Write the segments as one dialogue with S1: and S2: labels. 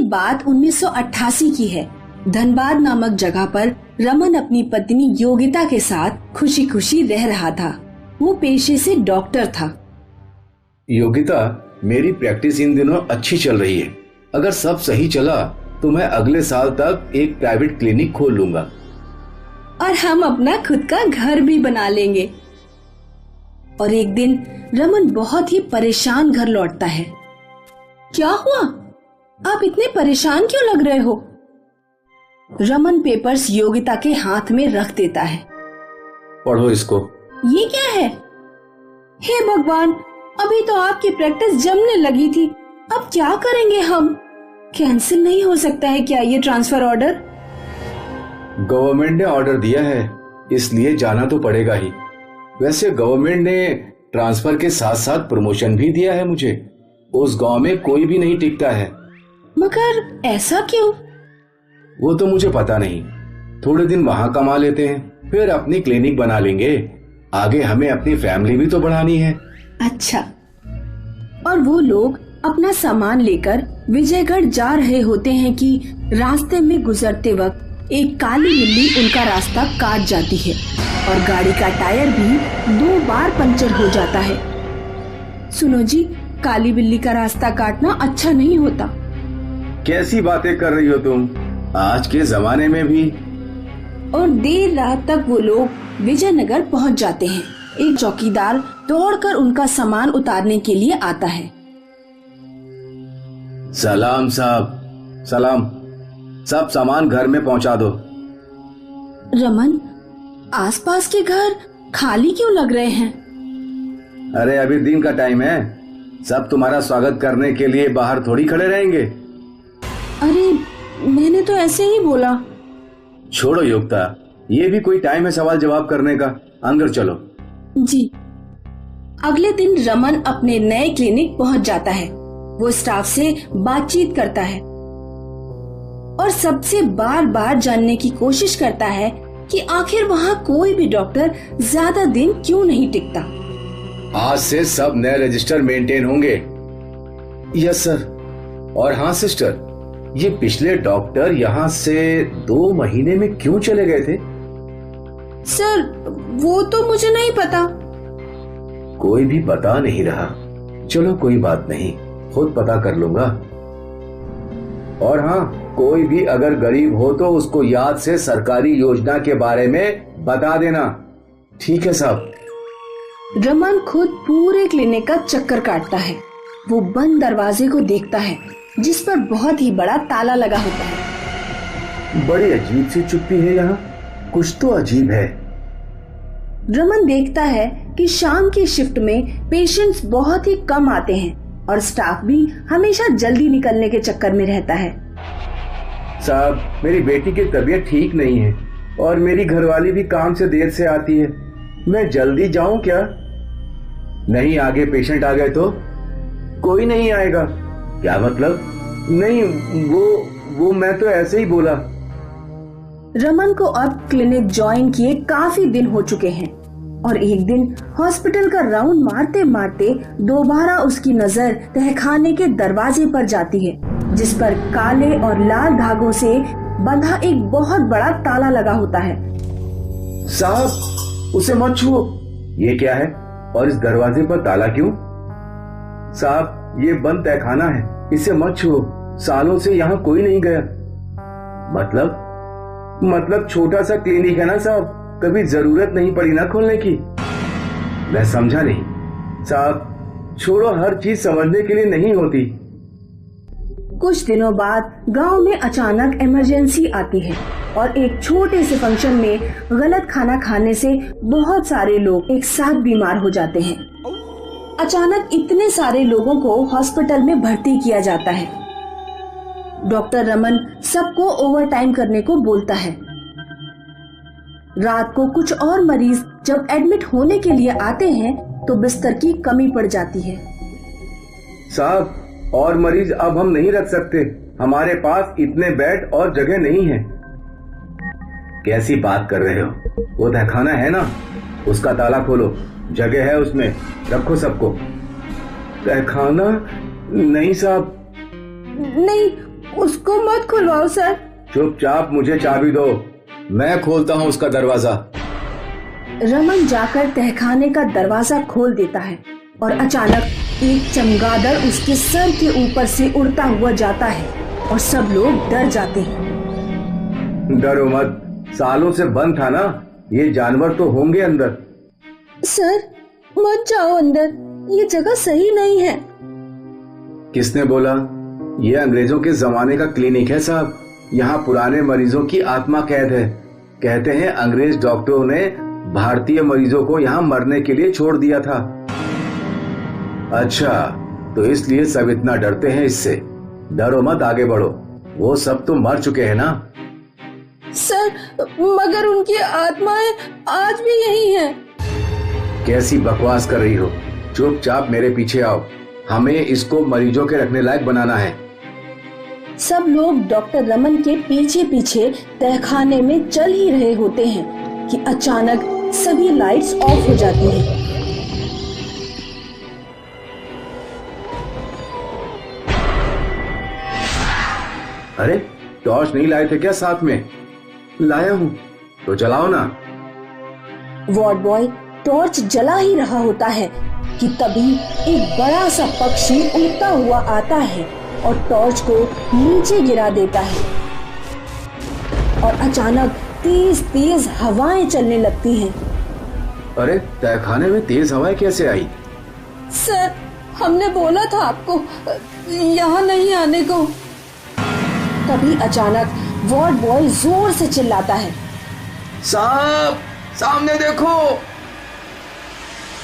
S1: बात 1988 की है। धनबाद नामक जगह पर रमन अपनी पत्नी योगिता के साथ खुशी खुशी रह रहा था। वो पेशे से डॉक्टर था।
S2: योगिता, मेरी प्रैक्टिस इन दिनों अच्छी चल रही है। अगर सब सही चला तो मैं अगले साल तक एक प्राइवेट क्लिनिक खोल लूंगा
S1: और हम अपना खुद का घर भी बना लेंगे। और एक दिन रमन बहुत ही परेशान घर लौटता है। क्या हुआ? आप इतने परेशान क्यों लग रहे हो? रमन पेपर्स योगिता के हाथ में रख देता है।
S2: पढ़ो इसको।
S1: ये क्या है? हे भगवान, अभी तो आपकी प्रैक्टिस जमने लगी थी, अब क्या करेंगे हम? कैंसिल नहीं हो सकता है क्या ये ट्रांसफर ऑर्डर?
S2: गवर्नमेंट ने ऑर्डर दिया है, इसलिए जाना तो पड़ेगा ही। वैसे गवर्नमेंट ने ट्रांसफर के साथ साथ प्रमोशन भी दिया है मुझे। उस गांव में कोई भी नहीं टिकता है।
S1: मगर ऐसा क्यों?
S2: वो तो मुझे पता नहीं। थोड़े दिन वहां कमा लेते हैं, फिर अपनी क्लिनिक बना लेंगे। आगे हमें अपनी फैमिली भी तो बढ़ानी है।
S1: अच्छा। और वो लोग अपना सामान लेकर विजयगढ़ जा रहे होते हैं कि रास्ते में गुजरते वक्त एक काली बिल्ली उनका रास्ता काट जाती है और गाड़ी का टायर भी 2 बार पंचर हो जाता है। सुनो जी, काली बिल्ली का रास्ता काटना अच्छा नहीं होता।
S2: कैसी बातें कर रही हो तुम? आज के जमाने में भी।
S1: और देर रात तक वो लोग विजयनगर पहुंच जाते हैं। एक चौकीदार दौड़कर उनका सामान उतारने के लिए आता है।
S2: सलाम साहब, सलाम। सब सामान घर में पहुंचा दो।
S1: रमन, आसपास के घर खाली क्यों लग रहे हैं?
S2: अरे अभी दिन का टाइम है, सब तुम्हारा स्वागत करने के लिए बाहर थोड़ी खड़े रहेंगे।
S1: अरे मैंने तो ऐसे ही बोला।
S2: छोड़ो योगिता, ये भी कोई टाइम है सवाल जवाब करने का? अंदर चलो।
S1: जी। अगले दिन रमन अपने नए क्लिनिक पहुंच जाता है। वो स्टाफ से बातचीत करता है और सबसे बार बार जानने की कोशिश करता है कि आखिर वहाँ कोई भी डॉक्टर ज्यादा दिन क्यों नहीं टिकता।
S2: आज से सब नए रजिस्टर मेंटेन होंगे। Yes sir. और हाँ सिस्टर, ये पिछले डॉक्टर यहाँ से 2 महीने में क्यों चले गए थे?
S1: सर वो तो मुझे नहीं पता।
S2: कोई भी बता नहीं रहा। चलो कोई बात नहीं, खुद पता कर लूंगा। और हाँ, कोई भी अगर गरीब हो तो उसको याद से सरकारी योजना के बारे में बता देना। ठीक है साहब।
S1: रमन खुद पूरे क्लिनिक का चक्कर काटता है। वो बंद दरवाजे को देखता है जिस पर बहुत ही बड़ा ताला लगा होता है।
S2: बड़ी अजीब सी चुप्पी है यहाँ, कुछ तो अजीब है।
S1: रमन देखता है कि शाम की शिफ्ट में पेशेंट्स बहुत ही कम आते हैं और स्टाफ भी हमेशा जल्दी निकलने के चक्कर में रहता है।
S2: साहब, मेरी बेटी की तबीयत ठीक नहीं है और मेरी घरवाली भी काम से देर से आती है। मैं जल्दी जाऊं क्या? नहीं, आगे पेशेंट आ गए तो? कोई नहीं आएगा। क्या मतलब? नहीं, वो मैं तो ऐसे ही बोला।
S1: रमन को अब क्लिनिक ज्वाइन किए काफी दिन हो चुके हैं और एक दिन हॉस्पिटल का राउंड मारते मारते दोबारा उसकी नजर तहखाने के दरवाजे पर जाती है, जिस पर काले और लाल धागों से बंधा एक बहुत बड़ा ताला लगा होता है।
S2: साहब, उसे मत छुओ। ये क्या है और इस दरवाजे पर ताला क्यों? साहब, ये बंद तहखाना है, इसे मत छुओ। सालों से यहाँ कोई नहीं गया। मतलब छोटा सा क्लिनिक है ना साहब, कभी जरूरत नहीं पड़ी ना खोलने की। मैं समझा नहीं साहब। छोड़ो, हर चीज समझने के लिए नहीं होती।
S1: कुछ दिनों बाद गांव में अचानक इमरजेंसी आती है और एक छोटे से फंक्शन में गलत खाना खाने से बहुत सारे लोग एक साथ बीमार हो जाते हैं। अचानक इतने सारे लोगों को हॉस्पिटल में भर्ती किया जाता है। डॉक्टर रमन सबको ओवर टाइम करने को बोलता है। रात को कुछ और मरीज जब एडमिट होने के लिए आते हैं तो बिस्तर की कमी पड़ जाती है।
S2: साहब, और मरीज अब हम नहीं रख सकते, हमारे पास इतने बेड और जगह नहीं है। कैसी बात कर रहे हो? वो तहखाना है ना, उसका ताला खोलो, जगह है उसमें, रखो सबको। तहखाना? नहीं साहब।
S1: नहीं, उसको मत खुलवाओ सर।
S2: चुपचाप मुझे चाबी दो, मैं खोलता हूँ उसका दरवाजा।
S1: रमन जाकर तहखाने का दरवाजा खोल देता है और अचानक एक चमगादड़ उसके सर के ऊपर से उड़ता हुआ जाता है और सब लोग डर जाते हैं।
S2: डरो मत, सालों से बंद था ना, ये जानवर तो होंगे अंदर।
S1: सर मत जाओ अंदर, ये जगह सही नहीं है।
S2: किसने बोला? ये अंग्रेजों के जमाने का क्लिनिक है साहब, यहाँ पुराने मरीजों की आत्मा कैद है। कहते हैं अंग्रेज डॉक्टरों ने भारतीय मरीजों को यहाँ मरने के लिए छोड़ दिया था। अच्छा, तो इसलिए सब इतना डरते हैं इससे। डरो मत, आगे बढ़ो, वो सब तो मर चुके हैं ना।
S1: सर मगर उनकी आत्माएं आज भी यही हैं।
S2: कैसी बकवास कर रही हो? चुपचाप मेरे पीछे आओ, हमें इसको मरीजों के रखने लायक बनाना है।
S1: सब लोग डॉक्टर रमन के पीछे पीछे तहखाने में चल ही रहे होते हैं कि अचानक सभी लाइट्स ऑफ हो जाती हैं।
S2: अरे टॉर्च नहीं लाए थे क्या साथ में? लाया हूँ तो जलाओ ना।
S1: वार्ड बॉय टॉर्च जला ही रहा होता है कि तभी एक बड़ा सा पक्षी उड़ता हुआ आता है और टॉर्च को नीचे गिरा देता है और अचानक तेज तेज हवाएं चलने लगती हैं।
S2: अरे तहखाने में तेज हवाएं कैसे आई?
S1: सर हमने बोला था आपको यहाँ नहीं आने को। तभी अचानक वार्ड बॉय जोर से चिल्लाता है,
S2: साहब सामने देखो।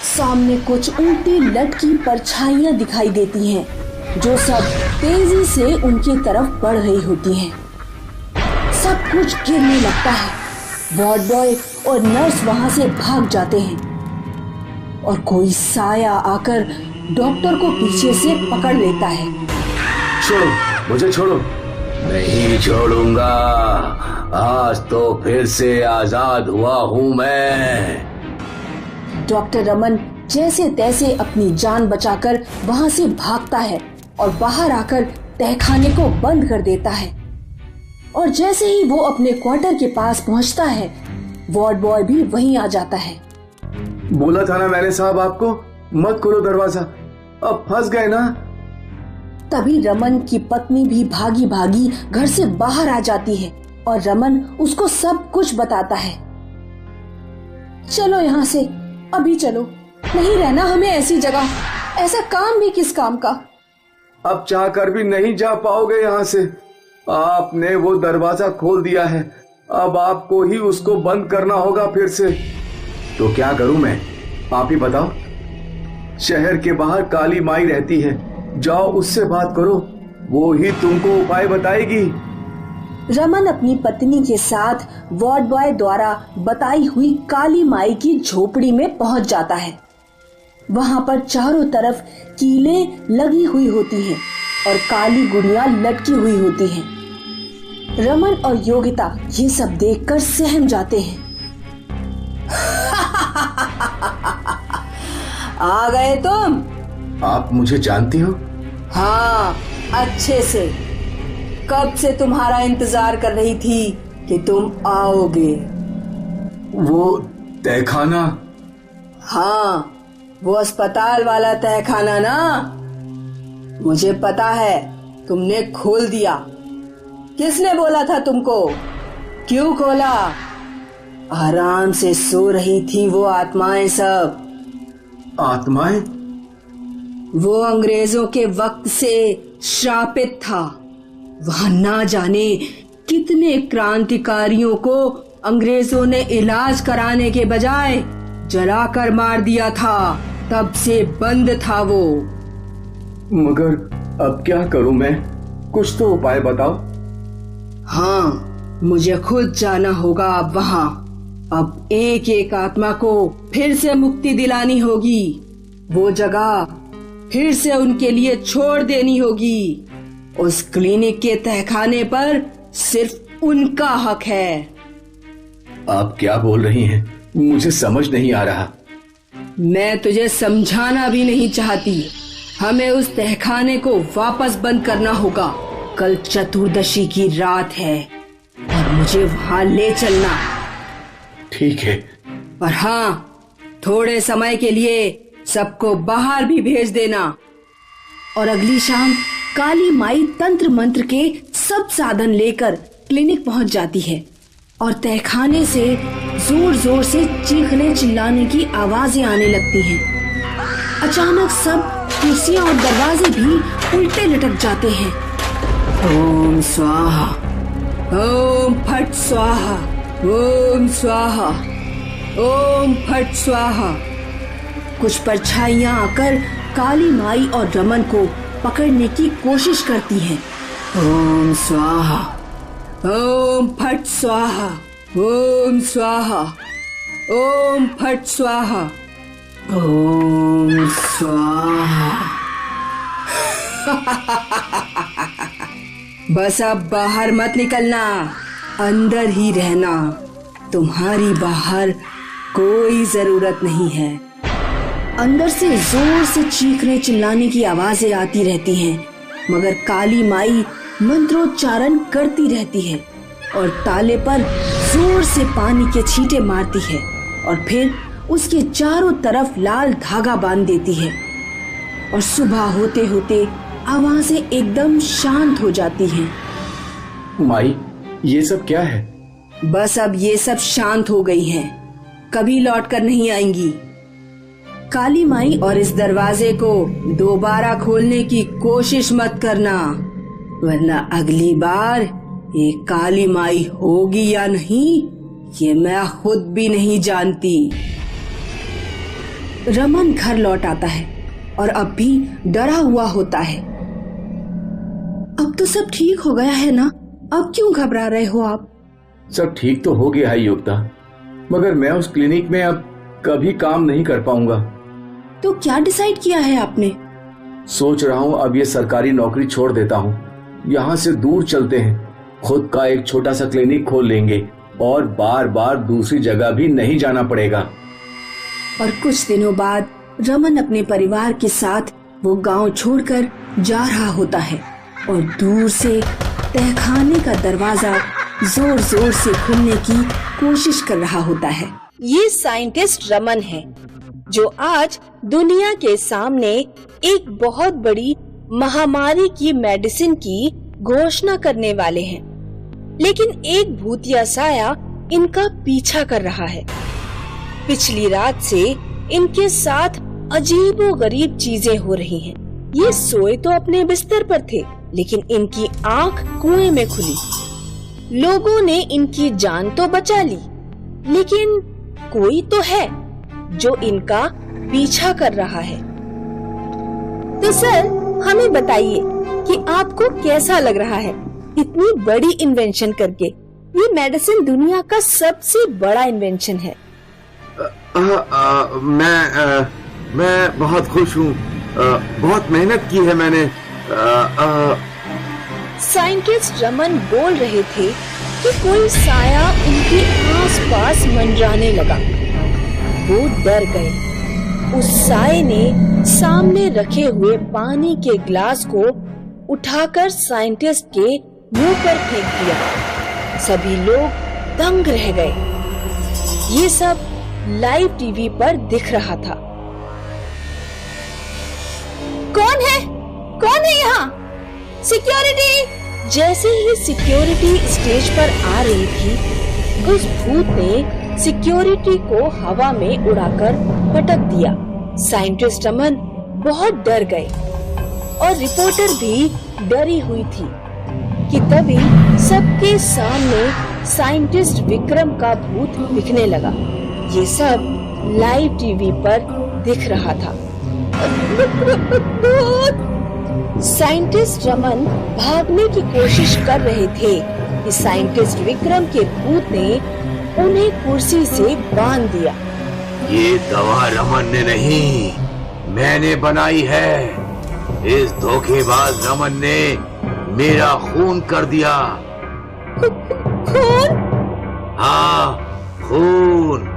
S1: सामने कुछ उल्टी लटकी परछाइयां दिखाई देती हैं जो सब तेजी से उनकी तरफ बढ़ रही होती हैं। सब कुछ गिरने लगता है। वार्ड बॉय और नर्स वहां से भाग जाते हैं और कोई साया आकर डॉक्टर को पीछे से पकड़ लेता है।
S2: छोड़ो, मुझे छोड़ो। नहीं छोड़ूंगा, आज तो फिर से आजाद हुआ हूँ मैं।
S1: डॉक्टर रमन जैसे तैसे अपनी जान बचाकर वहां से भागता है और बाहर आकर तहखाने को बंद कर देता है। और जैसे ही वो अपने क्वार्टर के पास पहुंचता है, वार्ड बॉय भी वहीं आ जाता है।
S2: बोला था ना मैंने साहब आपको, मत खोलो दरवाजा, अब फंस गए ना।
S1: तभी रमन की पत्नी भी भागी भागी घर से बाहर आ जाती है और रमन उसको सब कुछ बताता है। चलो यहाँ से, अभी चलो, नहीं रहना हमें ऐसी जगह, ऐसा काम भी किस काम का।
S2: अब चाहकर भी नहीं जा पाओगे यहाँ से, आपने वो दरवाजा खोल दिया है, अब आपको ही उसको बंद करना होगा फिर से। तो क्या करूं मैं, आप ही बताओ। शहर के बाहर काली माई रहती है, जाओ उससे बात करो, वो ही तुमको उपाय बताएगी।
S1: रमन अपनी पत्नी के साथ वार्ड बॉय द्वारा बताई हुई काली माई की झोपड़ी में पहुंच जाता है। वहां पर चारों तरफ कीलें लगी हुई होती हैं और काली गुड़ियां लटकी हुई होती हैं। रमन और योगिता ये सब देखकर सहम जाते हैं। आ गए तुम?
S2: आप मुझे जानती हो?
S1: हाँ, अच्छे से। कब से तुम्हारा इंतजार कर रही थी कि तुम आओगे।
S2: वो तहखाना?
S1: हाँ, वो अस्पताल वाला तहखाना ना। मुझे पता है, तुमने खोल दिया। किसने बोला था तुमको? क्यों खोला? आराम से सो रही थी वो आत्माएं सब।
S2: आत्माएं?
S1: वो अंग्रेजों के वक्त से श्रापित था। वहां ना जाने कितने क्रांतिकारियों को अंग्रेजों ने इलाज कराने के बजाय जलाकर मार दिया था। तब से बंद था वो।
S2: मगर अब क्या करूं मैं? कुछ तो उपाय बताओ।
S1: हाँ, मुझे खुद जाना होगा अब वहां। अब एक एक आत्मा को फिर से मुक्ति दिलानी होगी। वो जगह फिर से उनके लिए छोड़ देनी होगी। उस क्लिनिक के तहखाने पर सिर्फ उनका हक है।
S2: आप क्या बोल रही हैं? मुझे समझ नहीं आ रहा।
S1: मैं तुझे समझाना भी नहीं चाहती। हमें उस तहखाने को वापस बंद करना होगा। कल चतुर्दशी की रात है और मुझे वहां ले चलना।
S2: ठीक है।
S1: और हाँ, थोड़े समय के लिए सबको बाहर भी भेज देना। और अगली शाम काली माई तंत्र मंत्र के सब साधन लेकर क्लिनिक पहुंच जाती है और तहखाने से जोर जोर से चीखने चिल्लाने की आवाजें आने लगती हैं। अचानक सब कुर्सियां और दरवाजे भी उल्टे लटक जाते हैं। ओम स्वाहा, ओम फट स्वाहा, ओम स्वाहा, ओम फट स्वाहा। कुछ परछाइयां आकर काली माई और रमन को पकड़ने की कोशिश करती हैं। ओम स्वाहा, ओम फट स्वाहा, ओम स्वाहा, ओम फट स्वाहा, ओम स्वाहा। बस अब बाहर मत निकलना, अंदर ही रहना। तुम्हारी बाहर कोई जरूरत नहीं है। अंदर से जोर से चीखने चिल्लाने की आवाजें आती रहती हैं, मगर काली माई मंत्रोच्चारण करती रहती है और ताले पर जोर से पानी के छींटे मारती है और फिर उसके चारों तरफ लाल धागा बांध देती है। और सुबह होते होते आवाजें एकदम शांत हो जाती हैं।
S2: माई, ये सब क्या है?
S1: बस अब ये सब शांत हो गई हैं, कभी लौट कर नहीं आएंगी। काली माई और इस दरवाजे को दोबारा खोलने की कोशिश मत करना, वरना अगली बार ये काली माई होगी या नहीं ये मैं खुद भी नहीं जानती। रमन घर लौट आता है और अब भी डरा हुआ होता है। अब तो सब ठीक हो गया है ना, अब क्यों घबरा रहे हो आप?
S2: सब ठीक तो हो गया है युक्ता, मगर मैं उस क्लिनिक में अब कभी काम नहीं कर पाऊंगा।
S1: तो क्या डिसाइड किया है आपने?
S2: सोच रहा हूँ अब ये सरकारी नौकरी छोड़ देता हूँ, यहाँ से दूर चलते हैं, खुद का एक छोटा सा क्लिनिक खोल लेंगे और बार बार दूसरी जगह भी नहीं जाना पड़ेगा।
S1: और कुछ दिनों बाद रमन अपने परिवार के साथ वो गांव छोड़कर जा रहा होता है और दूर से तहखाने का दरवाजा जोर जोर से खुलने की कोशिश कर रहा होता है। ये साइंटिस्ट रमन है जो आज दुनिया के सामने एक बहुत बड़ी महामारी की मेडिसिन की घोषणा करने वाले हैं। लेकिन एक भूतिया साया इनका पीछा कर रहा है। पिछली रात से इनके साथ अजीबोगरीब चीजें हो रही हैं। ये सोए तो अपने बिस्तर पर थे, लेकिन इनकी आंख कुएं में खुली। लोगों ने इनकी जान तो बचा ली, लेकिन कोई तो है जो इनका पीछा कर रहा है। तो सर, हमें बताइए कि आपको कैसा लग रहा है इतनी बड़ी इन्वेंशन करके? ये मेडिसिन दुनिया का सबसे बड़ा इन्वेंशन है।
S3: मैं बहुत खुश हूँ। बहुत मेहनत की है मैंने।
S1: साइंटिस्ट रमन बोल रहे थे कि कोई साया उनके आसपास मंडराने लगा। वो डर गए। उस साये ने सामने रखे हुए पानी के ग्लास को उठाकर साइंटिस्ट के मुंह पर फेंक दिया। सभी लोग दंग रह गए। ये सब लाइव टीवी पर दिख रहा था। कौन है? कौन है यहाँ? सिक्योरिटी! जैसे ही सिक्योरिटी स्टेज पर आ रही थी, उस भूत ने सिक्योरिटी को हवा में उड़ाकर पटक दिया। साइंटिस्ट रमन बहुत डर गए और रिपोर्टर भी डरी हुई थी कि तभी सबके सामने साइंटिस्ट विक्रम का भूत दिखने लगा। ये सब लाइव टीवी पर दिख रहा था। साइंटिस्ट रमन भागने की कोशिश कर रहे थे कि साइंटिस्ट विक्रम के भूत ने उन्हें कुर्सी से बांध दिया।
S3: ये दवा रमन ने नहीं, मैंने बनाई है। इस धोखेबाज रमन ने मेरा खून कर दिया।
S1: खून?
S3: हाँ, खून।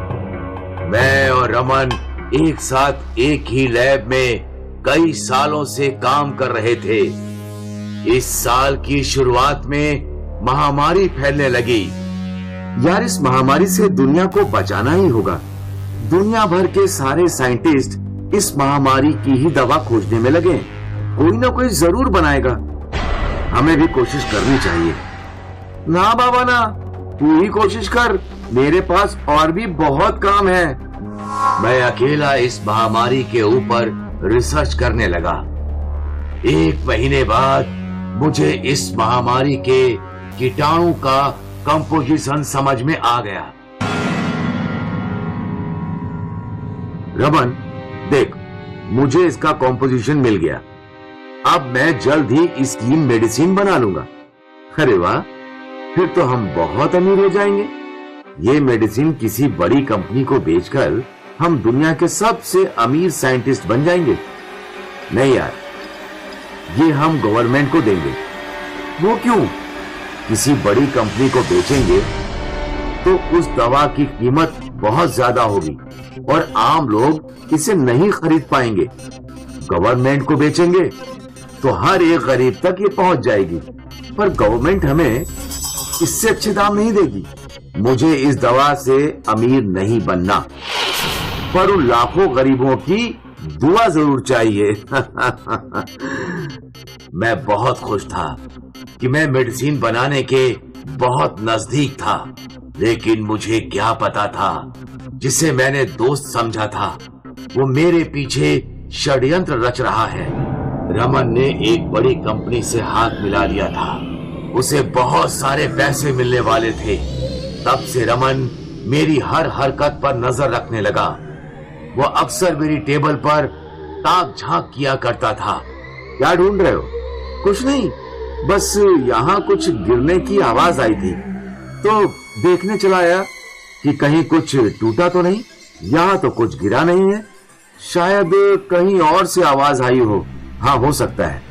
S3: मैं और रमन एक साथ एक ही लैब में कई सालों से काम कर रहे थे। इस साल की शुरुआत में महामारी फैलने लगी।
S2: यार, इस महामारी से दुनिया को बचाना ही होगा। दुनिया भर के सारे साइंटिस्ट इस महामारी की ही दवा खोजने में लगे। कोई ना कोई जरूर बनाएगा। हमें भी कोशिश करनी चाहिए। ना बाबा ना, तू ही कोशिश कर, मेरे पास और भी बहुत काम है।
S3: मैं अकेला इस महामारी के ऊपर रिसर्च करने लगा। 1 महीने बाद मुझे इस महामारी के कीटाणु का कंपोजिशन समझ में आ गया।
S2: रमन, देख, मुझे इसका कंपोजिशन मिल गया। अब मैं जल्द ही इसकी मेडिसिन बना लूंगा। अरे वाह, फिर तो हम बहुत अमीर हो जाएंगे। ये मेडिसिन किसी बड़ी कंपनी को बेचकर हम दुनिया के सबसे अमीर साइंटिस्ट बन जाएंगे। नहीं यार, ये हम गवर्नमेंट को देंगे। वो क्यों? किसी बड़ी कंपनी को बेचेंगे तो उस दवा की कीमत बहुत ज्यादा होगी और आम लोग इसे नहीं खरीद पाएंगे। गवर्नमेंट को बेचेंगे तो हर एक गरीब तक ये पहुंच जाएगी, पर गवर्नमेंट हमें इससे अच्छे दाम नहीं देगी। मुझे इस दवा से अमीर नहीं बनना, पर उन लाखों गरीबों की दुआ जरूर चाहिए।
S3: मैं बहुत खुश था कि मैं मेडिसिन बनाने के बहुत नजदीक था, लेकिन मुझे क्या पता था, जिसे मैंने दोस्त समझा था, वो मेरे पीछे षड्यंत्र रच रहा है। रमन ने एक बड़ी कंपनी से हाथ मिला लिया था। उसे बहुत सारे पैसे मिलने वाले थे। तब से रमन मेरी हर हरकत पर नजर रखने लगा। वो अक्सर मेरी टेबल पर ताक झांक किया करता था।
S2: क्या ढूंढ रहे हो? कुछ नहीं, बस यहाँ कुछ गिरने की आवाज आई थी तो देखने चला आया कि कहीं कुछ टूटा तो नहीं। यहाँ तो कुछ गिरा नहीं है, शायद कहीं और से आवाज आई हो। हाँ, हो सकता है।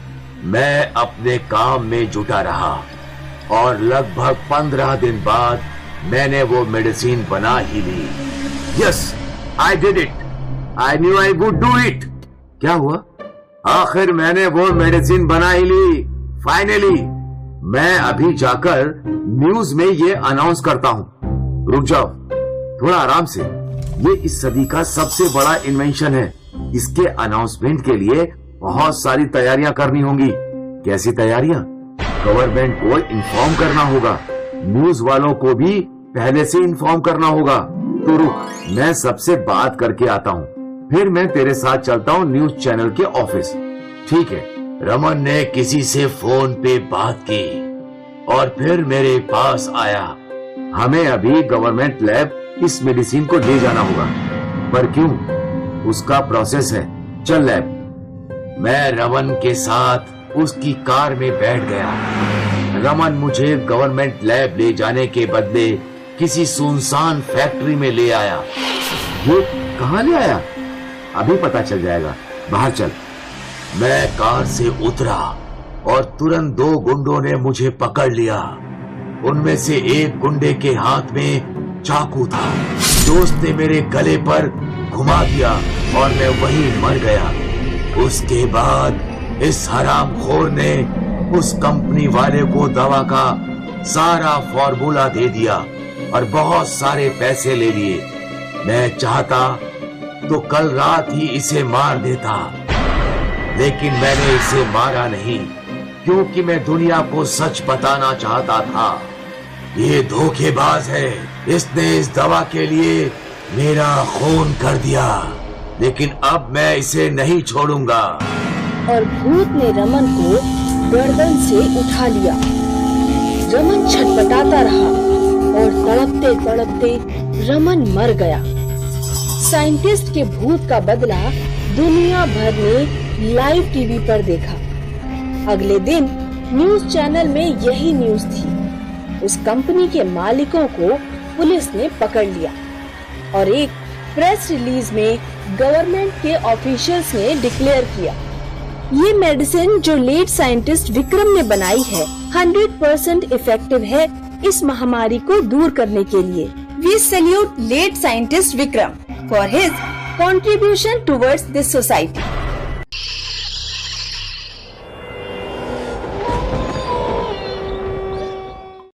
S3: मैं अपने काम में जुटा रहा और लगभग 15 दिन बाद मैंने वो मेडिसिन बना ही ली।
S2: Yes, I did it. I knew I would do it. क्या हुआ? आखिर मैंने वो मेडिसिन बना ही ली। फाइनली। मैं अभी जाकर न्यूज में ये अनाउंस करता हूँ। रुक जाओ, थोड़ा आराम से। ये इस सदी का सबसे बड़ा इन्वेंशन है। इसके अनाउंसमेंट के लिए बहुत सारी तैयारियां करनी होंगी। कैसी तैयारियां? गवर्नमेंट को इन्फॉर्म करना होगा, न्यूज वालों को भी पहले से इन्फॉर्म करना होगा। तो रुक, मैं सबसे बात करके आता हूँ, फिर मैं तेरे साथ चलता हूँ न्यूज चैनल के ऑफिस। ठीक है?
S3: रमन ने किसी से फोन पे बात की और फिर मेरे पास आया।
S2: हमें अभी गवर्नमेंट लैब इस मेडिसिन को ले जाना होगा। पर क्यों? उसका प्रोसेस है। चल लैब।
S3: मैं रमन के साथ उसकी कार में बैठ गया। रमन मुझे गवर्नमेंट लैब ले जाने के बदले किसी सुनसान फैक्ट्री में ले आया।
S2: वो कहाँ ले आया? अभी पता चल जाएगा। बाहर चल।
S3: मैं कार से उतरा और तुरंत 2 गुंडों ने मुझे पकड़ लिया। उनमें से एक गुंडे के हाथ में चाकू था। दोस्त ने मेरे गले पर घुमा दिया और मैं वहीं मर गया। उसके बाद इस हरामखोर ने उस कंपनी वाले को दवा का सारा फॉर्मूला दे दिया और बहुत सारे पैसे ले लिए। मैं चाहता तो कल रात ही इसे मार देता, लेकिन मैंने इसे मारा नहीं, क्योंकि मैं दुनिया को सच बताना चाहता था। ये धोखेबाज है। इसने इस दवा के लिए मेरा खून कर दिया, लेकिन अब मैं इसे नहीं छोड़ूंगा।
S1: और भूत ने रमन को गर्दन से उठा लिया। रमन छटपटाता रहा और तड़पते तड़पते रमन मर गया। साइंटिस्ट के भूत का बदला दुनिया भर ने लाइव टीवी पर देखा। अगले दिन न्यूज चैनल में यही न्यूज थी। उस कंपनी के मालिकों को पुलिस ने पकड़ लिया और एक प्रेस रिलीज में गवर्नमेंट के ऑफिशियल्स ने डिक्लेयर किया, ये मेडिसिन जो लेट साइंटिस्ट विक्रम ने बनाई है 100% इफेक्टिव है इस महामारी को दूर करने के लिए। We salute late scientist Vikram for his contribution towards this society.